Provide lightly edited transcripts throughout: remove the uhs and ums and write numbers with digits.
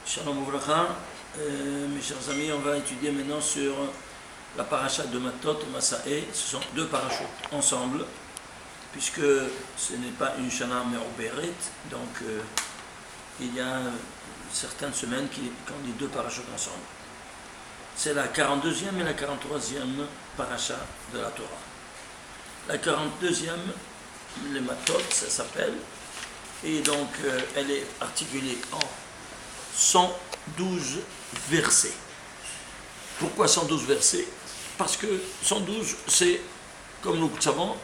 Shalom Ouvracha, mes chers amis, on va étudier maintenant sur la paracha de Matot et Masaé. Ce sont deux parachutes ensemble, puisque ce n'est pas une Shana Me'oberet, donc il y a certaines semaines qu'on dit deux parachutes ensemble. C'est la 42e et la 43e paracha de la Torah. La 42e, les Matot, ça s'appelle, et donc elle est articulée en 112 versets. Pourquoi 112 versets? Parce que 112, c'est, comme nous le savons,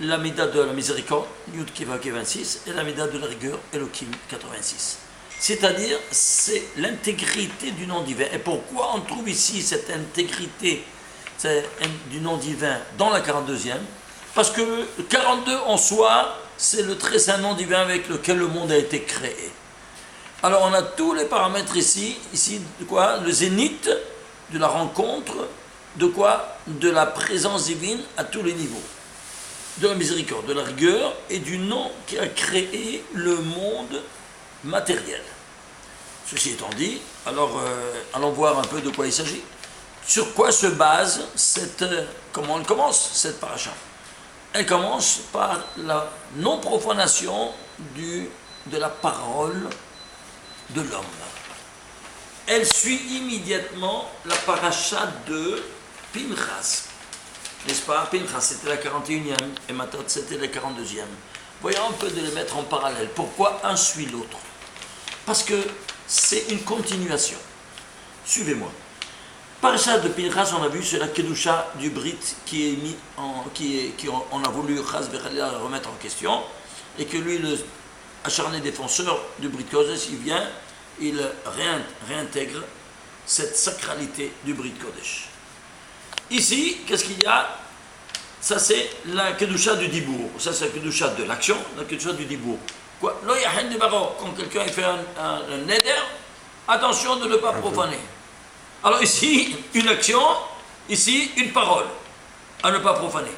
la Mida de la miséricorde, Yud Kiva 26, et la Mida de la rigueur, Elohim 86. C'est-à-dire, c'est l'intégrité du nom divin. Et pourquoi on trouve ici cette intégrité du nom divin dans la 42e? Parce que 42 en soi, c'est le très saint nom divin avec lequel le monde a été créé. Alors on a tous les paramètres ici de quoi? Le zénith de la rencontre, de quoi? De la présence divine à tous les niveaux. De la miséricorde, de la rigueur et du nom qui a créé le monde matériel. Ceci étant dit, alors allons voir un peu de quoi il s'agit. Sur quoi se base comment elle commence cette paracha? Elle commence par la non-profanation de la parole de l'homme. Elle suit immédiatement la paracha de Pinchas. N'est-ce pas? Pinchas, c'était la 41e et Matot, c'était la 42e. Voyons un peu de les mettre en parallèle. Pourquoi un suit l'autre? Parce que c'est une continuation. Suivez-moi. Paracha de Pinchas, on a vu, c'est la Kedusha du Brit qui est mis on a voulu remettre en question, et que lui, le acharné défenseur du Brit Kodesh, il vient, il réintègre cette sacralité du Brit Kodesh. Ici, qu'est-ce qu'il y a? Ça, c'est la Kedusha du Dibour. Ça, c'est la Kedusha de l'action, la Kedusha du Dibour. Quoi? Quand quelqu'un fait un neder, attention de ne pas profaner. Alors ici, une action, ici, une parole, à ne pas profaner.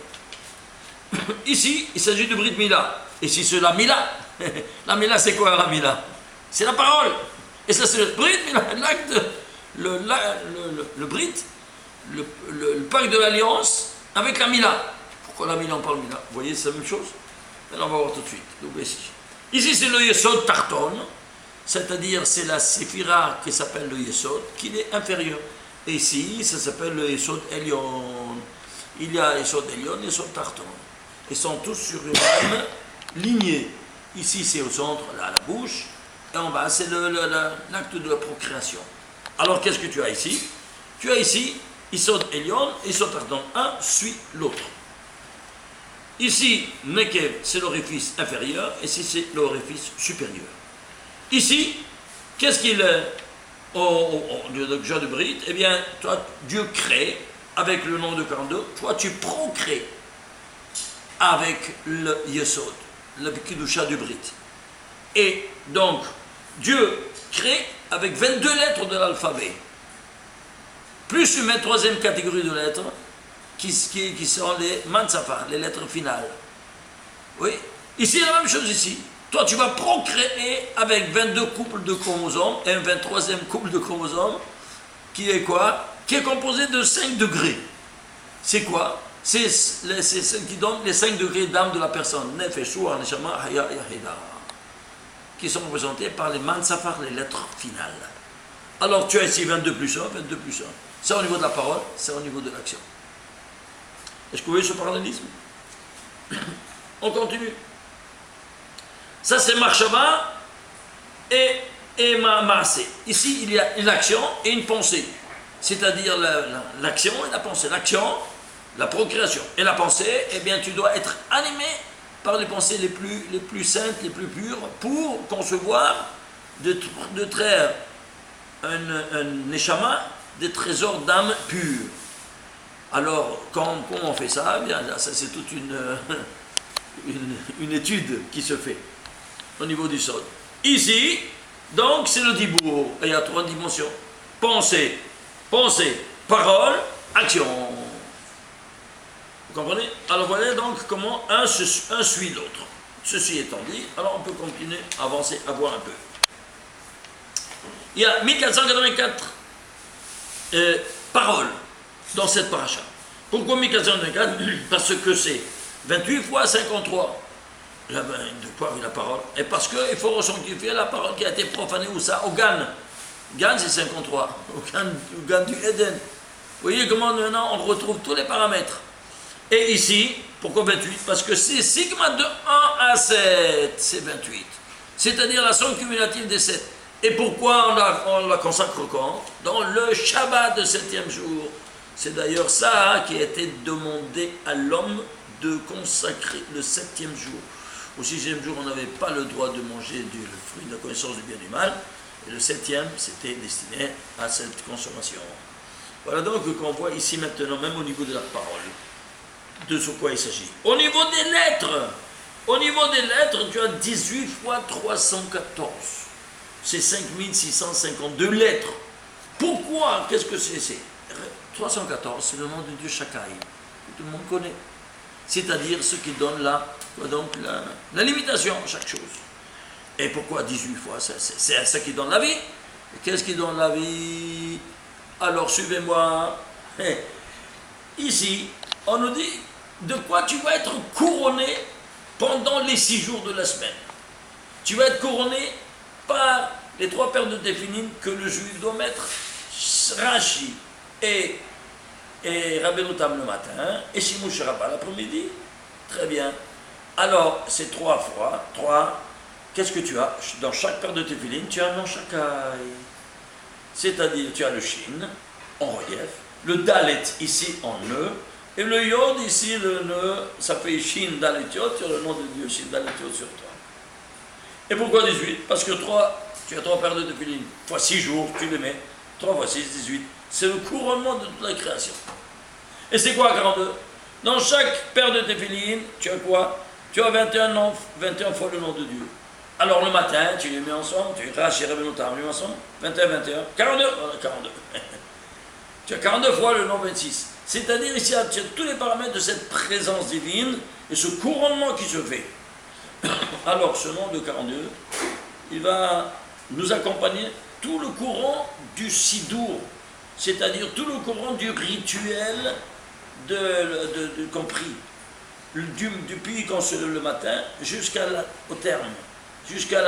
Ici, il s'agit de Brit Mila. Ici, c'est la Mila. La Mila, c'est quoi la Mila? C'est la parole. Et ça, c'est le Brit Mila, l'acte, le Brit, le pacte de l'alliance avec la Mila. Pourquoi la Mila, on parle Mila? Vous voyez, c'est la même chose? Alors, on va voir tout de suite. Donc, ici, c'est le Yesod Tarton. C'est-à-dire, c'est la séphira qui s'appelle le Yesod, qui est inférieur. Et ici, ça s'appelle le Yesod Elion. Il y a Yesod Elion et Yesod Tarton. Ils sont tous sur une même lignée. Ici, c'est au centre, là, à la bouche. Et en bas, c'est l'acte de la procréation. Alors, qu'est-ce que tu as ici? Tu as ici Yesod Elion et Yesod Tarton. Un suit l'autre. Ici, Nekev, c'est l'orifice inférieur. Et ici, c'est l'orifice supérieur. Ici, qu'est-ce qu'il est de Brit? Eh bien, toi, Dieu crée avec le nom de 42, toi, tu procrées avec le Yesod, le Kedusha du Brit. Et donc, Dieu crée avec 22 lettres de l'alphabet, plus une troisième catégorie de lettres qui sont les Mansafar, les lettres finales. Oui, ici, la même chose ici. Toi, tu vas procréer avec 22 couples de chromosomes et un 23e couple de chromosomes qui est quoi? Qui est composé de 5 degrés. C'est quoi? C'est ce qui donne les 5 degrés d'âme de la personne. Nefesh, Ruach, Neshama, Haya et Yahida. Qui sont représentés par les Mansafar, les lettres finales. Alors, tu as ici 22 plus 1, 22 plus 1. C'est au niveau de la parole, c'est au niveau de l'action. Est-ce que vous voyez ce parallélisme? On continue. Ça, c'est Marshaba et Maasé. Ici, il y a une action et une pensée. C'est-à-dire l'action et la pensée. L'action, la procréation. Et la pensée, eh bien, tu dois être animé par les pensées les plus saintes, les plus pures, pour concevoir de traire un neshama, des trésors d'âme pure. Alors, comment on fait ça? Eh bien, là, ça, c'est toute une étude qui se fait au niveau du sol. Ici, donc, c'est le dibour. Il y a 3 dimensions. Pensée, parole, action. Vous comprenez? Alors, voilà donc comment un suit l'autre. Ceci étant dit, alors on peut continuer à avancer, à voir un peu. Il y a 1484 paroles dans cette paracha. Pourquoi 1424? Parce que c'est 28 fois 53. Là, ben, de quoi la parole? Et parce qu'il faut resanctifier la parole qui a été profanée où ça? Au Gan. Gan, c'est 53. Au Gan du Éden. Vous voyez comment maintenant on retrouve tous les paramètres. Et ici, pourquoi 28? Parce que c'est sigma de 1 à 7, c'est 28. C'est-à-dire la somme cumulative des 7. Et pourquoi on la consacre quand? Dans le Shabbat de 7e jour. C'est d'ailleurs ça qui a été demandé à l'homme de consacrer le 7e jour. Au 6e jour, on n'avait pas le droit de manger le fruit de la connaissance du bien et du mal. Et le 7e, c'était destiné à cette consommation. Voilà donc qu'on voit ici maintenant, même au niveau de la parole, de ce quoi il s'agit. Au niveau des lettres, tu as 18 fois 314. C'est 5652 lettres. Pourquoi? Qu'est-ce que c'est? 314, c'est le nom de Dieu Shakai, que tout le monde connaît. C'est-à-dire ce qui donne la limitation à chaque chose. Et pourquoi 18 fois? C'est ça qui donne la vie. Et qu'est-ce qui donne la vie? Alors suivez-moi. Ici, on nous dit de quoi tu vas être couronné pendant les 6 jours de la semaine. Tu vas être couronné par les 3 paires de téphilines que le juif doit mettre, Rashi et Rabbeinu Tam le matin, et Shimouch Rabbah l'après-midi. Très bien. Alors, c'est 3 fois, 3. Qu'est-ce que tu as? Dans chaque paire de téphilines, tu as un nom Shakai. C'est-à-dire, tu as le Shin en relief, le Dalet ici en nœud, et le Yod ici, le nœud, ça fait Shin Dalet Yod, tu as le nom de Dieu, Shin Dalet Yod sur toi. Et pourquoi 18? Parce que tu as 3 paires de téphilines, fois 6 jours, tu les mets, 3 fois 6, 18. C'est le couronnement de toute la création. Et c'est quoi 42? Dans chaque paire de téphilines, tu as quoi? Tu as 21 noms, 21 fois le nom de Dieu. Alors le matin, tu les mets ensemble, tu les raches et Rabbeinu Tam les mets ensemble, 21, 21, 42, 42. Tu as 42 fois le nom 26. C'est-à-dire ici, tu as tous les paramètres de cette présence divine et ce couronnement qui se fait. Alors ce nom de 42, il va nous accompagner tout le courant du Sidour, c'est-à-dire tout le courant du rituel compris, depuis qu'on se lève le matin jusqu'au terme. Jusqu'à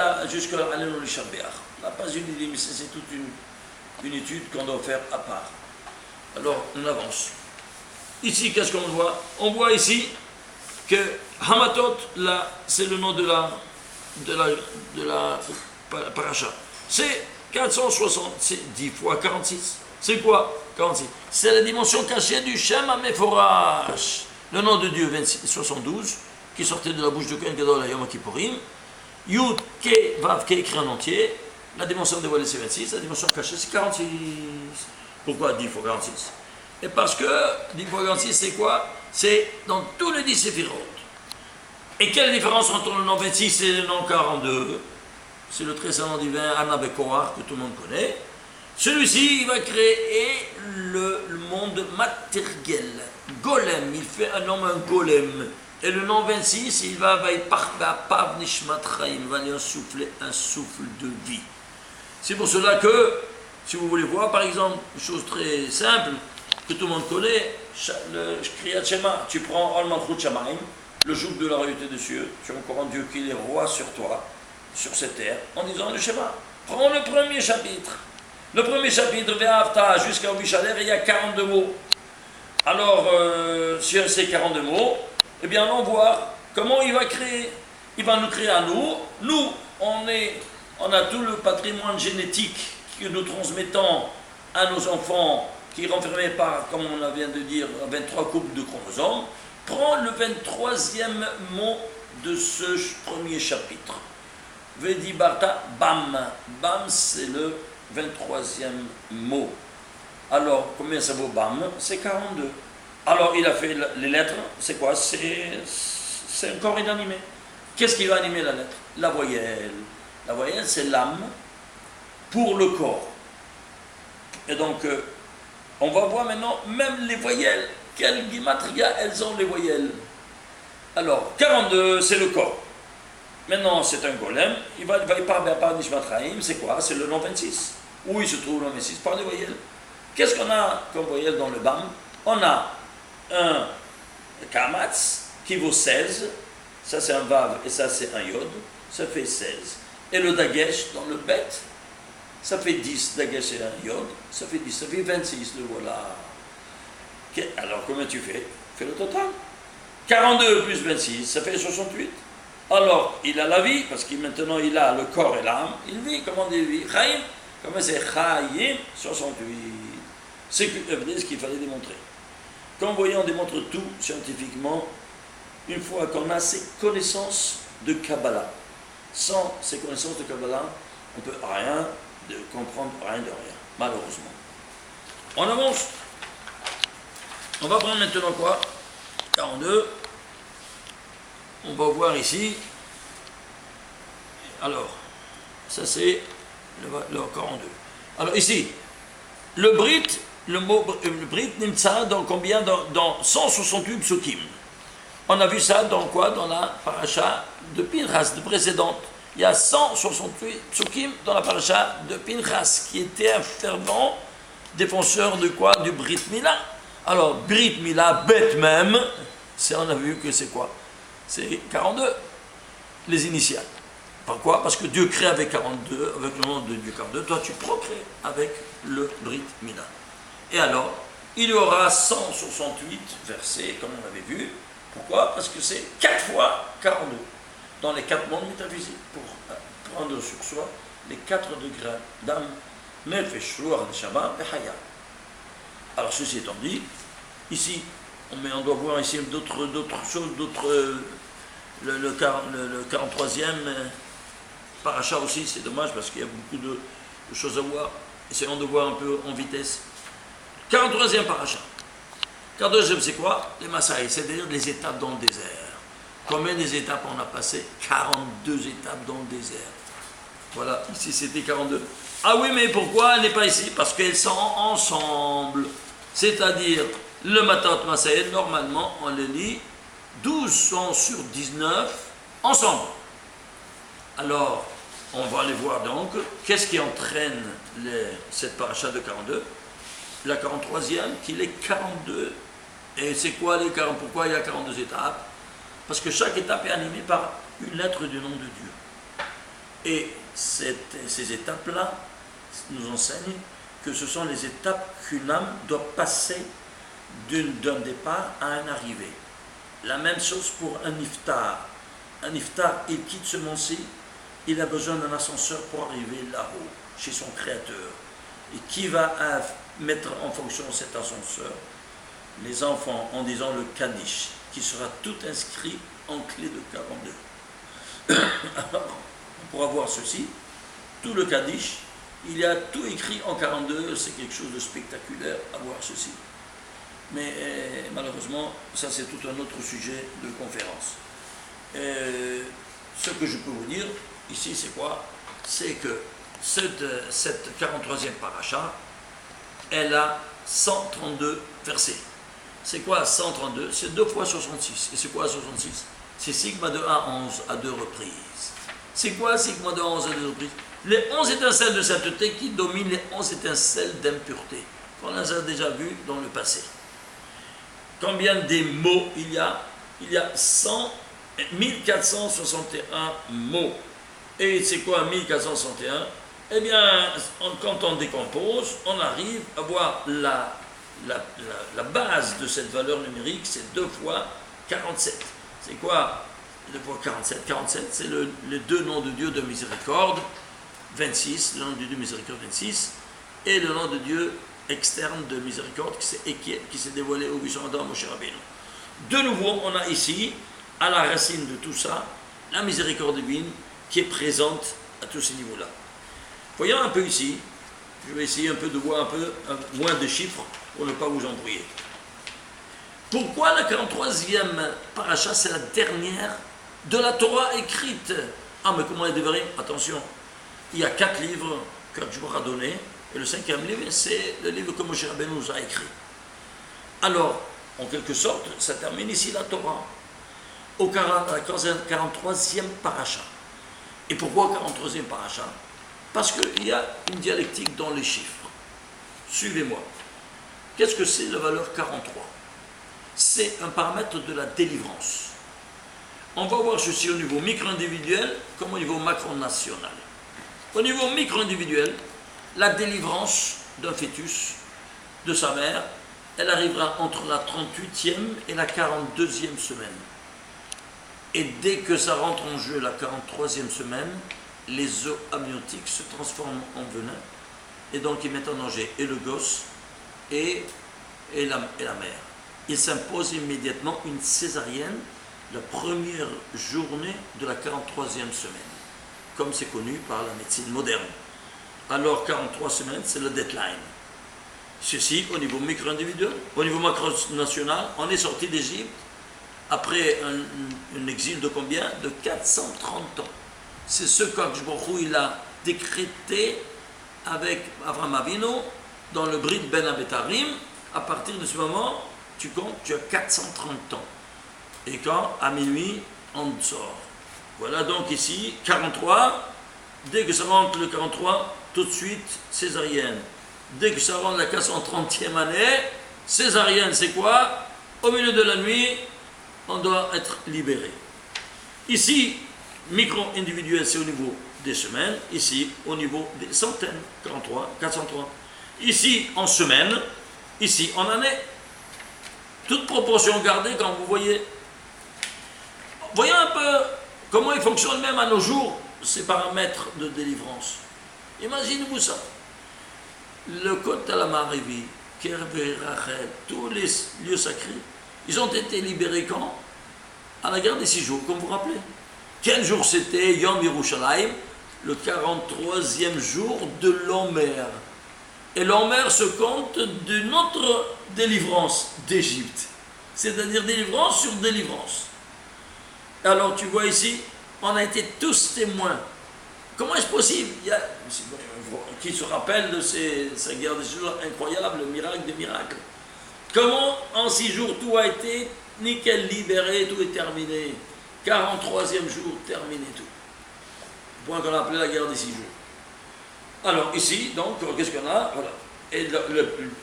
Alenu Lishabeach. Là, pas une idée, mais c'est toute une étude qu'on doit faire à part. Alors, on avance. Ici, qu'est-ce qu'on voit? On voit ici que Hamatot, là, c'est le nom de la paracha. C'est 460, c'est 10 fois 46. C'est quoi 46? C'est la dimension cachée du Shem HaMeforash. Le nom de Dieu, 72, qui sortait de la bouche de Kohen Gadol à Yom Kippourim. Yud, Ke, Vav, Ke écrit en entier. La dimension dévoilée c'est 26, la dimension cachée c'est 46. Pourquoi 10 fois 46? Et parce que 10 fois 46 c'est quoi? C'est dans tous les 10 séphirotes. Et quelle différence entre le nom 26 et le nom 42? C'est le très savant divin Anna Bekoar que tout le monde connaît. Celui-ci il va créer le monde matériel. Golem, il fait un homme un golem. Et le nom 26, il va lui insouffler un souffle de vie. C'est pour cela que, si vous voulez voir, par exemple, une chose très simple, que tout le monde connaît, le Kriyat Shema, tu prends Al Malchut Shamaim, le joug de la royauté des cieux, tu recommandes Dieu qu'il est roi sur toi, sur cette terre, en disant le Shema. Prends le premier chapitre. Le premier chapitre, Ve'avta, jusqu'à Mishaler, il y a 42 mots. Alors, sur ces 42 mots, eh bien, allons voir comment il va créer. Il va nous créer à nous. Nous, on a tout le patrimoine génétique que nous transmettons à nos enfants, qui est renfermé par, comme on vient de dire, 23 couples de chromosomes. Prends le 23e mot de ce premier chapitre. Vedi Barta, Bam. Bam, c'est le 23e mot. Alors, combien ça vaut Bam? C'est 42. Alors, il a fait les lettres, c'est quoi? C'est un corps inanimé. Qu'est-ce qui va animer la lettre? La voyelle. La voyelle, c'est l'âme pour le corps. Et donc, on va voir maintenant, même les voyelles, quelle guimatria elles ont les voyelles. Alors, 42, c'est le corps. Maintenant, c'est un golem, il va y parler par Nishmat Chaim, c'est quoi? C'est le nom 26. Où il se trouve le nom 26? Par les voyelles. Qu'est-ce qu'on a comme voyelle dans le BAM? On a un Kamatz qui vaut 16, ça c'est un Vav et ça c'est un Yod, ça fait 16. Et le Dagesh dans le Bet, ça fait 10, Dagesh et un Yod, ça fait 10, ça fait 26, le voilà. Alors comment tu fais? Fais le total. 42 plus 26, ça fait 68. Alors, il a la vie, parce que maintenant il a le corps et l'âme, il vit, comment on dit vie? Chaim, comment c'est Chaim 68. C'est ce qu'il fallait démontrer. Comme vous voyez, on démontre tout scientifiquement une fois qu'on a ces connaissances de Kabbalah. Sans ces connaissances de Kabbalah, on ne peut rien de comprendre, rien de rien, malheureusement. On avance. On va prendre maintenant quoi? 42. On va voir ici. Alors, ça c'est le 42. Alors ici, le Brit, le mot Brit Nimtsa dans combien? Dans 168 psukim. On a vu ça dans quoi? Dans la paracha de Pinchas, de précédente. Il y a 168 psukim dans la paracha de Pinchas, qui était un fervent défenseur de quoi? Du Brit Mila. Alors, Brit Mila, bête même, on a vu que c'est quoi? C'est 42, les initiales. Pourquoi? Parce que Dieu crée avec 42, avec le nom de Dieu 42, toi tu procrées avec le Brit Mila. Et alors, il y aura 168 versets, comme on l'avait vu. Pourquoi? Parce que c'est 4 fois 42, dans les 4 mondes métaphysiques, pour prendre sur soi les 4 degrés d'âme, Nefesh, Ruach, Neshama et Haya. Alors, ceci étant dit, ici, on doit voir ici d'autres choses, le 43e paracha aussi, c'est dommage parce qu'il y a beaucoup de choses à voir. Essayons de voir un peu en vitesse. 43e paracha. 42e, c'est quoi? Les Massaïs, c'est-à-dire les étapes dans le désert. Combien des étapes on a passé? 42 étapes dans le désert. Voilà, ici c'était 42. Ah oui, mais pourquoi elle n'est pas ici? Parce qu'elles sont ensemble. C'est-à-dire, le Matat Massaïs, normalement, on le lit 12 sont sur 19 ensemble. Alors, on va aller voir donc, qu'est-ce qui entraîne cette paracha de 42? La 43e, qu'il est 42. Et c'est quoi les 40? Pourquoi il y a 42 étapes? Parce que chaque étape est animée par une lettre du nom de Dieu. Et ces étapes-là nous enseignent que ce sont les étapes qu'une âme doit passer d'un départ à un arrivé. La même chose pour un iftar. Un iftar, il quitte ce monde-ci, il a besoin d'un ascenseur pour arriver là-haut, chez son créateur. Et qui va mettre en fonction cet ascenseur? Les enfants, en disant le Kaddish, qui sera tout inscrit en clé de 42. Alors, on pourra voir ceci, tout le Kaddish, il y a tout écrit en 42, c'est quelque chose de spectaculaire à voir ceci. Mais malheureusement, ça c'est tout un autre sujet de conférence. Ce que je peux vous dire ici, c'est quoi? C'est que cette 43e paracha, elle a 132 versets. C'est quoi 132? C'est 2 fois 66. Et c'est quoi 66? C'est sigma de 1 à 11 à 2 reprises. C'est quoi sigma de 11 à 2 reprises? Les 11 étincelles de sainteté qui dominent les 11 étincelles d'impureté. On les a déjà vus dans le passé. Combien de mots il y a? Il y a 1461 mots. Et c'est quoi 1461? Eh bien, quand on décompose, on arrive à voir la base de cette valeur numérique, c'est 2 fois 47. C'est quoi 2 fois 47? 47, c'est les 2 noms de Dieu de miséricorde, 26, le nom de Dieu de miséricorde 26, et le nom de Dieu externe de miséricorde qui s'est dévoilé au buisson Adam Moshe Rabbeinu. De nouveau, on a ici, à la racine de tout ça, la miséricorde divine qui est présente à tous ces niveaux-là. Voyons un peu ici, je vais essayer un peu de voir un peu moins de chiffres pour ne pas vous embrouiller. Pourquoi la 43e paracha, c'est la dernière de la Torah écrite? Ah, mais comment elle devrait? Attention, il y a 4 livres que Dieu a donnés, et le 5e livre, c'est le livre que Moshe Rabbeinu nous a écrit. Alors, en quelque sorte, ça termine ici la Torah. au 43e paracha. Et pourquoi 43e paracha? Parce qu'il y a une dialectique dans les chiffres. Suivez-moi. Qu'est-ce que c'est la valeur 43? C'est un paramètre de la délivrance. On va voir ceci au niveau micro-individuel comme au niveau macro-national. Au niveau micro-individuel, la délivrance d'un fœtus, de sa mère, elle arrivera entre la 38e et la 42e semaine. Et dès que ça rentre en jeu, la 43e semaine, les œufs amniotiques se transforment en venin et donc ils mettent en danger et le gosse et la mère. Il s'impose immédiatement une césarienne la première journée de la 43e semaine, comme c'est connu par la médecine moderne. Alors 43 semaines, c'est le deadline. Ceci au niveau micro-individuel. Au niveau macro-national, on est sorti d'Égypte après un exil de combien? De 430 ans. C'est ce qu'Akadosh Baruch Hu il a décrété avec Avraham Avinu dans le Brit Ben Abetarim. À partir de ce moment, tu comptes, tu as 430 ans. Et quand, à minuit, on sort. Voilà donc ici, 43. Dès que ça rentre le 43, tout de suite, césarienne. Dès que ça rentre la 430e année, césarienne, c'est quoi? Au milieu de la nuit, on doit être libéré. Ici, micro-individuel, c'est au niveau des semaines. Ici, au niveau des centaines. 43, 403. Ici, en semaine. Ici, en année. Toute proportion gardée quand vous voyez. Voyez un peu comment il fonctionne même à nos jours, ces paramètres de délivrance. Imaginez-vous ça. Le Côte Alamarivi, Kervé, Rachel, tous les lieux sacrés, ils ont été libérés quand? À la guerre des 6 jours, comme vous vous rappelez. Quel jour c'était? Yom Yerushalayim, le 43e jour de l'Omer. Et l'Omer se compte de notre délivrance d'Égypte. C'est-à-dire délivrance sur délivrance. Alors tu vois ici, on a été tous témoins. Comment est-ce possible? Il y a, qui se rappelle de ces guerres des 6 jours incroyables, le miracle des miracles. Comment en 6 jours tout a été nickel, libéré, tout est terminé. 43e jour, terminé tout. Point qu'on a appelé la guerre des 6 jours. Alors ici, donc, qu'est-ce qu'on a? Voilà. Et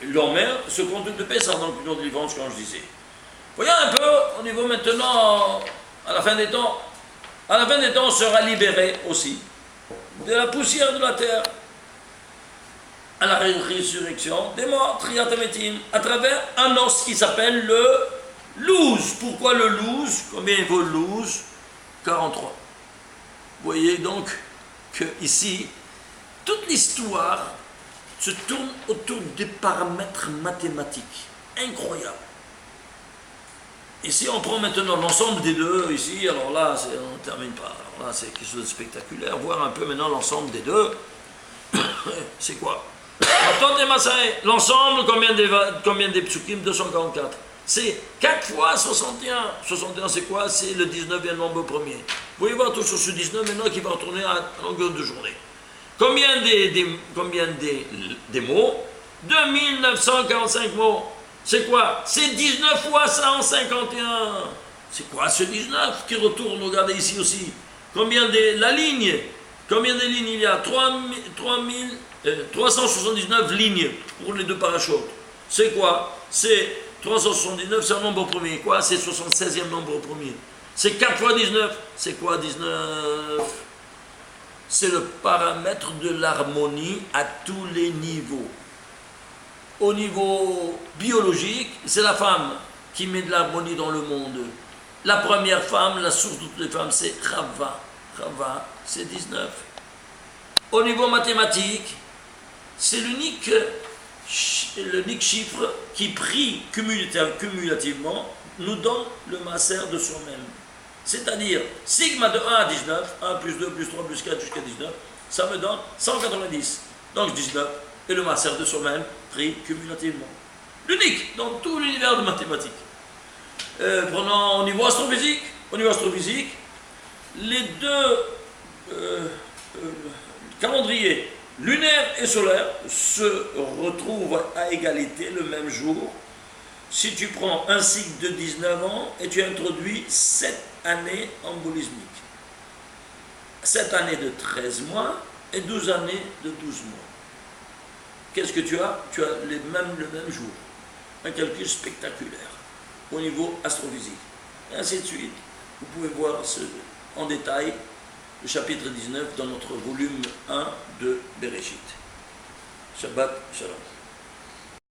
l'Omer se compte de Pessah, donc une autre délivrance, comme je disais. Voyons un peu au niveau maintenant, à la fin des temps. À la fin des temps, on sera libéré aussi de la poussière de la terre à la résurrection des morts, triatamétim, à travers un os qui s'appelle le louz. Pourquoi le louz? Combien il vaut le louz? 43. Vous voyez donc que ici, toute l'histoire se tourne autour des paramètres mathématiques. Incroyable. Ici, on prend maintenant l'ensemble des deux. Ici, alors là, on ne termine pas. Alors là, c'est quelque chose de spectaculaire. Voir un peu maintenant l'ensemble des deux. C'est quoi? L'ensemble, combien des psukim? 244. C'est 4 fois 61. 61, c'est quoi? C'est le 19e nombre premier. Vous pouvez voir tout sur ce 19 maintenant qui va retourner à longueur de journée. Combien des mots? 2945 mots. C'est quoi? C'est 19 fois 151. C'est quoi ce 19 qui retourne? Regardez ici aussi. Combien la ligne? Combien de lignes il y a? 379 lignes pour les deux parachutes. C'est quoi? C'est 379, c'est un nombre premier. Quoi? C'est 76e nombre premier. C'est 4 fois 19. C'est quoi 19? C'est le paramètre de l'harmonie à tous les niveaux. Au niveau biologique, c'est la femme qui met de l'harmonie dans le monde. La première femme, la source de toutes les femmes, c'est Chava. Chava, c'est 19. Au niveau mathématique, c'est l'unique chiffre qui, pris cumulativement, nous donne le maaser de soi-même. C'est-à-dire, sigma de 1 à 19, 1 plus 2 plus 3 plus 4 jusqu'à 19, ça me donne 190. Donc 19, et le maaser de soi-même, pris cumulativement. L'unique dans tout l'univers de mathématiques. Prenons au niveau astrophysique. Au niveau astrophysique, les deux calendriers lunaire et solaire se retrouvent à égalité le même jour. Si tu prends un cycle de 19 ans et tu introduis 7 années embolismiques, 7 années de 13 mois et 12 années de 12 mois. Qu'est-ce que tu as? Tu as le même jour. Un calcul spectaculaire au niveau astrophysique. Et ainsi de suite. Vous pouvez voir en détail le chapitre 19 dans notre volume 1 de Bereshit. Shabbat Shalom.